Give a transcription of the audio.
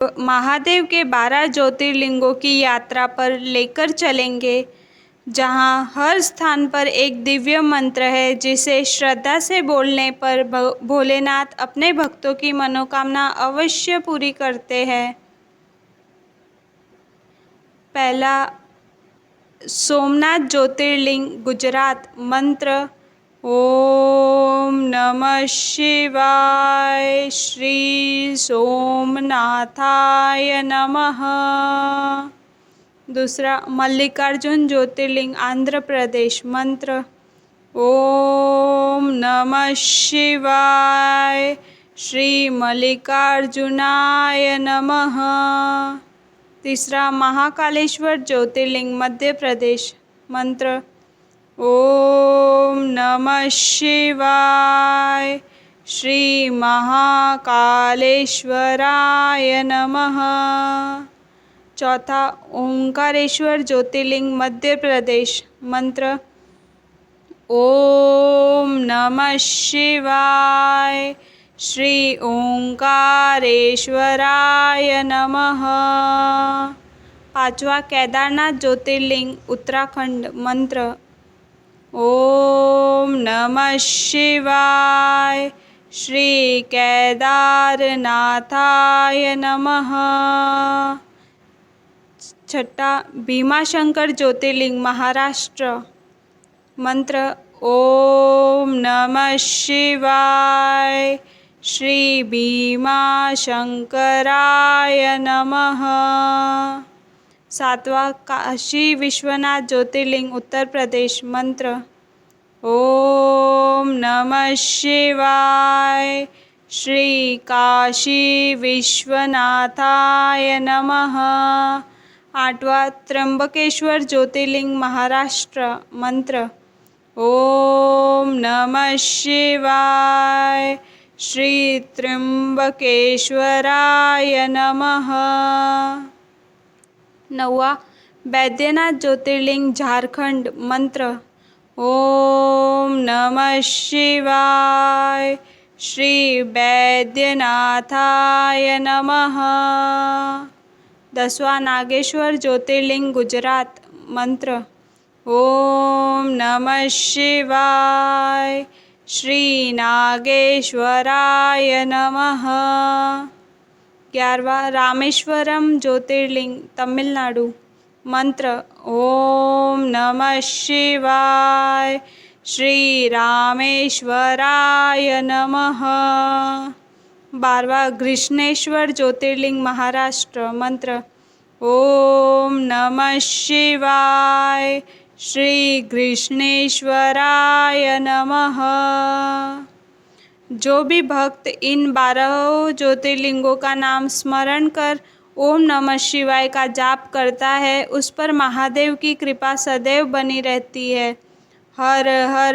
महादेव के 12 ज्योतिर्लिंगों की यात्रा पर लेकर चलेंगे, जहां हर स्थान पर एक दिव्य मंत्र है जिसे श्रद्धा से बोलने पर भोलेनाथ अपने भक्तों की मनोकामना अवश्य पूरी करते हैं। पहला, सोमनाथ ज्योतिर्लिंग, गुजरात। मंत्र: ओम नमः शिवाय, श्री सोमनाथाय नमः। दूसरा, मल्लिकार्जुन ज्योतिर्लिंग, आंध्र प्रदेश। मंत्र: ओम नमः शिवाय, श्री मल्लिकार्जुनाय नमः। तीसरा, महाकालेश्वर ज्योतिर्लिंग, मध्य प्रदेश। मंत्र: ओम नमः शिवाय, श्री महाकालेश्वराय नमः। चौथा, ओंकारेश्वर ज्योतिर्लिंग, मध्य प्रदेश। मंत्र: ओम नमः शिवाय, श्री ओंकारेश्वराय नमः। पांचवा, केदारनाथ ज्योतिर्लिंग, उत्तराखंड। मंत्र: ओम नमः शिवाय, श्री केदारनाथाय नमः। छठा, भीमाशंकर ज्योतिर्लिंग, महाराष्ट्र। मंत्र: ओम नमः शिवाय, श्री भीमाशंकराय नमः। सातवां, काशी विश्वनाथ ज्योतिर्लिंग, उत्तर प्रदेश। मंत्र: ओम नमः शिवाय, श्री काशी विश्वनाथाय नमः। आठवां, त्र्यंबकेश्वर ज्योतिर्लिंग, महाराष्ट्र। मंत्र: ओम नमः शिवाय, श्री त्र्यंबकेश्वराय नमः। नौवा, बैद्यनाथ ज्योतिर्लिंग, झारखंड। मंत्र: ओम नमः शिवाय, श्री बैद्यनाथाय नमः। 10वां, नागेश्वर ज्योतिर्लिंग, गुजरात। मंत्र: ओम नमः शिवाय, श्री नागेश्वराय नमः। 11वां, रामेश्वरम ज्योतिर्लिंग, तमिलनाडु। मंत्र: ओम नमः शिवाय, श्री रामेश्वराय नमः। 12वां, घृष्णेश्वर ज्योतिर्लिंग, महाराष्ट्र। मंत्र: ओम नमः शिवाय, श्री घृष्णेश्वराय नमः। जो भी भक्त इन 12 ज्योतिर्लिंगों का नाम स्मरण कर ओम नमः शिवाय का जाप करता है, उस पर महादेव की कृपा सदैव बनी रहती है। हर हर